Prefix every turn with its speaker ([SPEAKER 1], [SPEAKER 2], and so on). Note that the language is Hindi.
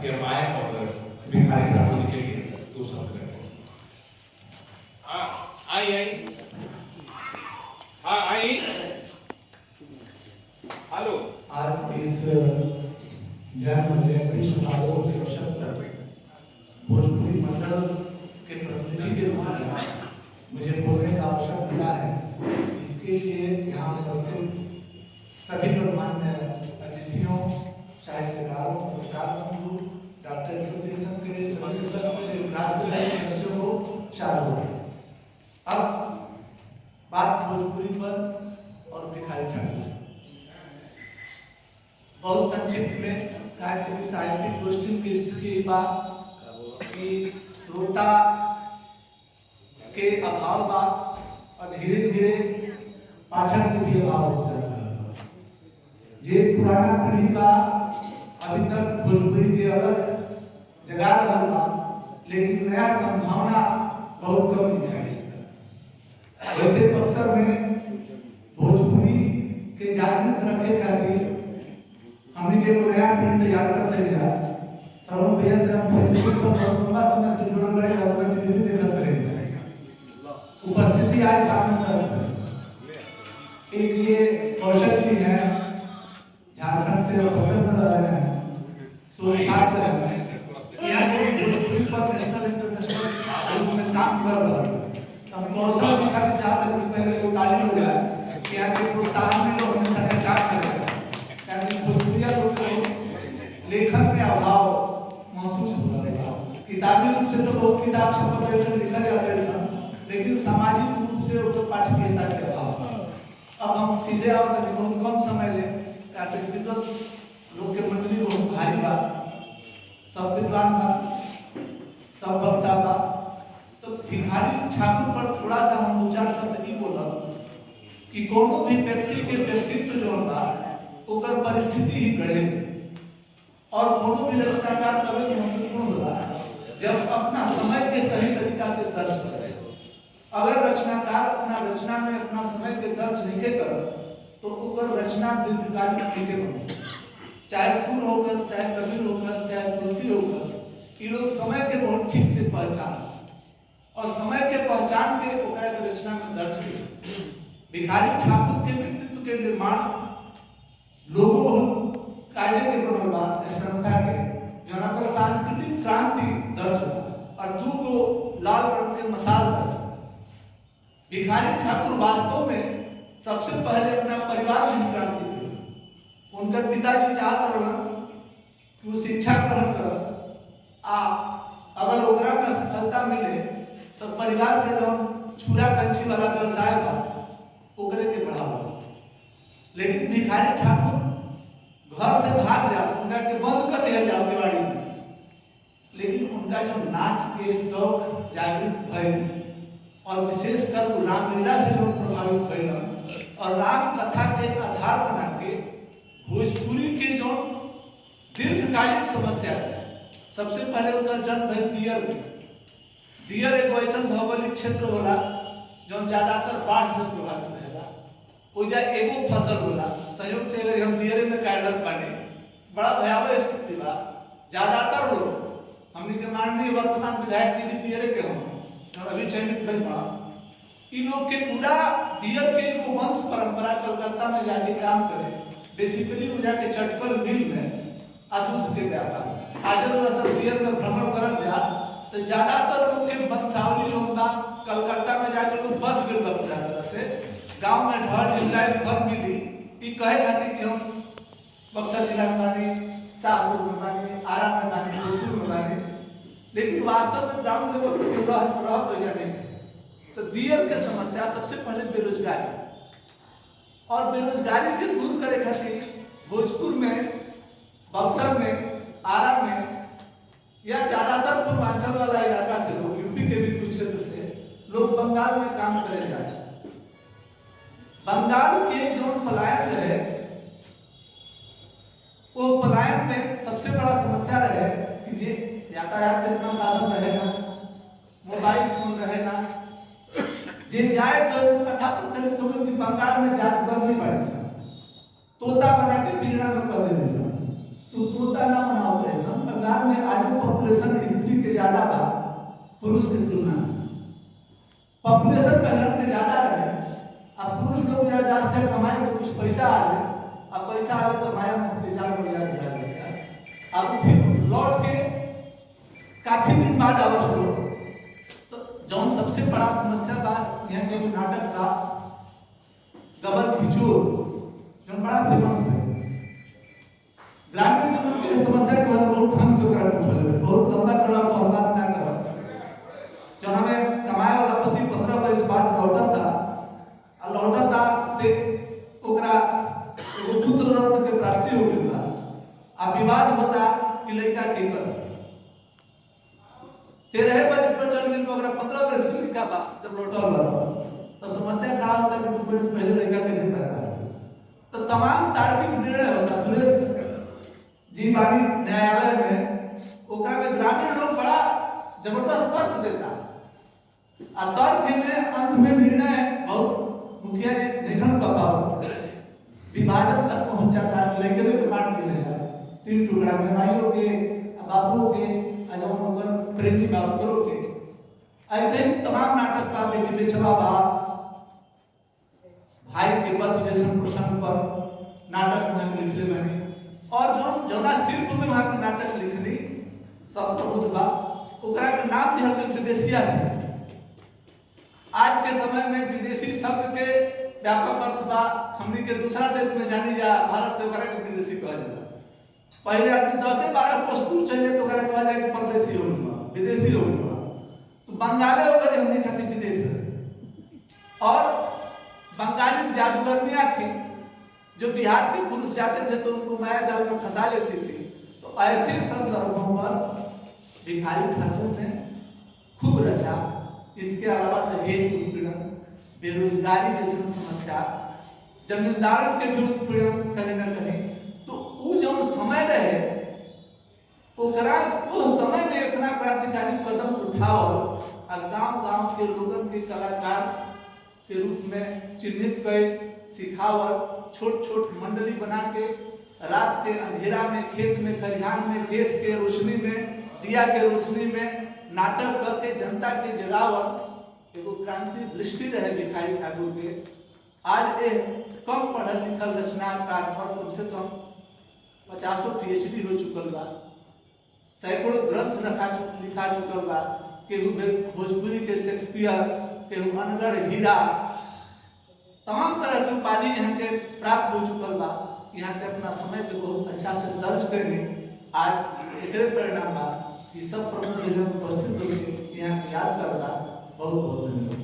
[SPEAKER 1] कि माया और भिखारी ठाकुर लिखेंगे तो शब्द करेंगे। आई आई हेलो।
[SPEAKER 2] आज इस जन्म जयंती समारोह के अवसर पर भोजपुरी मंडल के प्रतिनिधि के रूप में मुझे बोलने का अवसर मिला है। इसके लिए यहाँ उपस्थित सभी गणमान्य अतिथियों, साहित्यकारों, पत्रकार बंधु, डॉक्टर एसोसिएशन के सभी सदस्य, राष्ट्र के सभी सदस्यों को शाबाश। अब बात भोजपुरी पर और भिखारी ठाकुर। बहुत संक्षिप्त में कहा कि साहित्यिक गोष्ठी की स्थिति बात कि श्रोता के अभाव बा और धीरे धीरे पाठक के भी अभाव हो जाता है। जे पुराना पीढ़ी बा अभी तक भोजपुरी के अलग जगा रहल बा, लेकिन नया संभावना बहुत कम दिखाई देता है। वैसे अवसर में भोजपुरी के जागृत रखे खातिर हमने के नया पीढ़ी तैयार करते हैं। सर्व भैया से हम फेसबुक पर बहुत लंबा समय से जुड़ रहे हैं और धीरे धीरे देखते रहे। उपस्थिति आज सामने पर एक ये कौशल जी है, झारखंड से अवसर में रह रहे हैं, सो छात्र हैं, यहाँ भोजपुरी पर नेशनल इंटरनेशनल में काम कर रहे हैं। हम कौशल जी का चाहते हैं पहले को ताली हो जाए कि यहाँ के प्रोत्साहन में लोग हमेशा काम करें। लेखन में अभाव महसूस हो रहा है। किताबी रूप से तो बहुत किताब छपा जैसे लिखा जाता है, लेकिन सामाजिक रूप से तो पाठकीयता के अभाव। अब हम सीधे आओ तो बहुत कम समय ले ऐसे विद्वत लोग के मंडली बहुत भारी बा, सब विद्वान बा, सब वक्ता बा। तो भिखारी ठाकुर पर थोड़ा सा हम दो चार शब्द ही बोला कि कोनो भी व्यक्ति के व्यक्तित्व जो बा ओकर परिस्थिति ही गढ़े और कोनो भी रचनाकार तभी महत्वपूर्ण होला जब अपना समय के सही तरीका से दर्ज करे। अगर रचनाकार अपना रचना में अपना समय के दर्ज नहीं कर तो ओकर रचना दीर्घकालिक नहीं बन सकती। चाहे सुर होगा, चाहे कबीर होगा, चाहे तुलसी होगा, ये लोग समय के बहुत ठीक से पहचान और समय के पहचान के ओकर रचना में दर्ज किए। भिखारी ठाकुर के व्यक्तित्व के निर्माण लोगों बहुत कायदे के बनवा संस्था के जहाँ पर सांस्कृतिक क्रांति दर्ज और दो गो लाल रंग के मसाल दर्ज। भिखारी ठाकुर वास्तव में सबसे पहले अपना परिवार में क्रांति की। उनके पिताजी चाहते रहे कि वो शिक्षा ग्रहण करस अगर ओकरा में सफलता मिले तो परिवार के जो छुरा कंची वाला व्यवसाय बा ओकरे के बढ़ावा। लेकिन भिखारी ठाकुर घर से भाग जा उनका के बंद कर दिया जाओ दिवाली में, लेकिन उनका जो नाच के शौक जागृत भइल और विशेषकर वो रामलीला से लोग प्रभावित भइल और राम कथा के आधार बना के भोजपुरी के जो दीर्घकालिक समस्या है। सबसे पहले उनका जन्म भइल दियर में। दियर एक ऐसा भौगोलिक क्षेत्र होला जो ज्यादातर बाढ़ से प्रभावित रहेला। कोई एगो फसल होला, संयोग से अगर हम दियरे में कार्यरत बानी, बड़ा भयावह स्थिति बा। ज्यादातर लोग हमने के माननीय वर्तमान विधायक जी भी दियरे के हों और अभी चयनित भइल बा। इन लोग के पूरा दियर के एगो वंश परंपरा कलकत्ता में जाके काम करे, बेसिकली वो जाके चटकल मिल में दूध के व्यापार। आज लोग असल दियर में भ्रमण करल जा तो ज्यादातर लोग के वंशावली लोग बा कलकत्ता में जाके लोग बस गइल बा पूरा तरह से। गांव में ढर जिला घर मिली ई कहे खातिर कि हम बक्सर जिला में बानी, शाहपुर में बानी, आरा में बानी, भोजपुर में बानी, लेकिन वास्तव में ग्राउंड लेवल पे रह तो जाने। तो दियर के समस्या सबसे पहले बेरोजगारी और बेरोजगारी के दूर करे खातिर भोजपुर में, बक्सर में, आरा में या ज्यादातर पूर्वांचल वाला इलाका से लोग, यूपी के भी कुछ क्षेत्र से लोग बंगाल में काम करे जाते। बंगाल के जो पलायन है वो पलायन में सबसे बड़ा समस्या रहे कि जे यातायात के इतना साधन रहेगा, मोबाइल फोन रहेगा, जे जाए तो कथा प्रचलित हो कि बंगाल में जात बंदी पड़े सन तोता बना के पिंजरा में कर देने सन। तो तोता ना बनाओ सन, बंगाल में पॉपुलेशन स्त्री के ज्यादा बा पुरुष के तुलना में। पॉपुलेशन पहले से ज्यादा रहे, अब पुरुष लोग ज्यादा से कमाए तो कुछ पैसा आ गया, अब पैसा आ गया तो माया मुक्ति जाल हो गया। अब फिर लौट के काफी दिन बाद आवश्यक हो तो जौन सबसे बड़ा समस्या बा यहाँ के नाटक का गबर खिचूर जो बड़ा फेमस है। ग्रामीण जीवन के समस्या को हम बहुत ढंग से उकरा उठल, बहुत लंबा चौड़ा बात ना कर। जो हमें कमाए वाला पति 15 वर्ष बाद लौटा था ते ओकरा एगो पुत्र रत्न के प्राप्ति हो गई बा। अब विवाद होता कि लड़का के कर 13 वर्ष पर चल गई, ओकरा 15 वर्ष के लड़का बा जब लौटल तो समस्या खड़ा होता कि 2 वर्ष पहले लड़का कैसे पैदा हो। तो तमाम तार्किक निर्णय होता। सुरेश जी बानी न्यायालय में ओकरा में ग्रामीण लोग बड़ा जबरदस्त तर्क देता, और तर्क में अंत में निर्णय बहुत मुखिया जी लेखन कर पाओ विभाजन तक पहुंच जाता है। लेकिन के बांट दिया जाए 3 टुकड़ा में, माइयों के, बाबुओं के, अजौन प्रेमी बाबू के। ऐसे ही तमाम नाटक का बेटी बेचवा बाप भाई के पद जैसे प्रसंग पर नाटक में लिखले बने, और जौना शिल्प में वहां के नाटक लिखली सब प्रबुद्ध बा ओकरा के नाम दिहल गेल विदेशिया से। आज के समय में विदेशी शब्द के व्यापक अर्थ बा, हमनी के दूसरा देश में जानी जा भारत से ओकरा के विदेशी कहल जाला। पहले आदमी 10-12 कोस दूर चले तो ओकरा कहल जाए परदेशी हो गइल, विदेशी हो गइल। तो बंगाली वगैरह हमने खातिर विदेश है। और बंगाली जादूगरनियां थी जो बिहार के पुरुष जाते थे तो उनको माया जाल में फंसा लेती थी। तो ऐसे संदर्भों पर भिखारी ठाकुर ने खूब रचा। इसके अलावा दहेज उत्पीड़न, बेरोजगारी जैसी समस्या, जमींदारों के विरुद्ध उत्पीड़न कहीं न कहीं। तो वो जो समय रहे ओकरा उस समय में इतना क्रांतिकारी कदम उठाओ और गांव-गांव के लोगों के कलाकार के रूप में चिन्हित कर सिखावत, छोट-छोट मंडली बना के रात के अंधेरा में, खेत में, खलिहान में, देश के रोशनी में, दिया के रोशनी में नाटक करके जनता के जगावत एगो क्रांति दृष्टि रहे भिखारी ठाकुर के। आज कम पढ़ल लिखल रचनाकार पर कम से कम 50 PhD हो चुकल बा, सैकड़ों ग्रंथ लिखा चुकल बा। केहू भोजपुरी के शेक्सपियर, केहू अनगढ़ हीरा, तमाम तरह की उपाधि यहाँ के प्राप्त हो चुकल बा। यहाँ के अपना समय पे बहुत अच्छा से दर्ज करने आज एक परिणाम बा। ये सब प्रमुख उपस्थित होकर यहाँ याद करता बहुत बहुत धन्यवाद।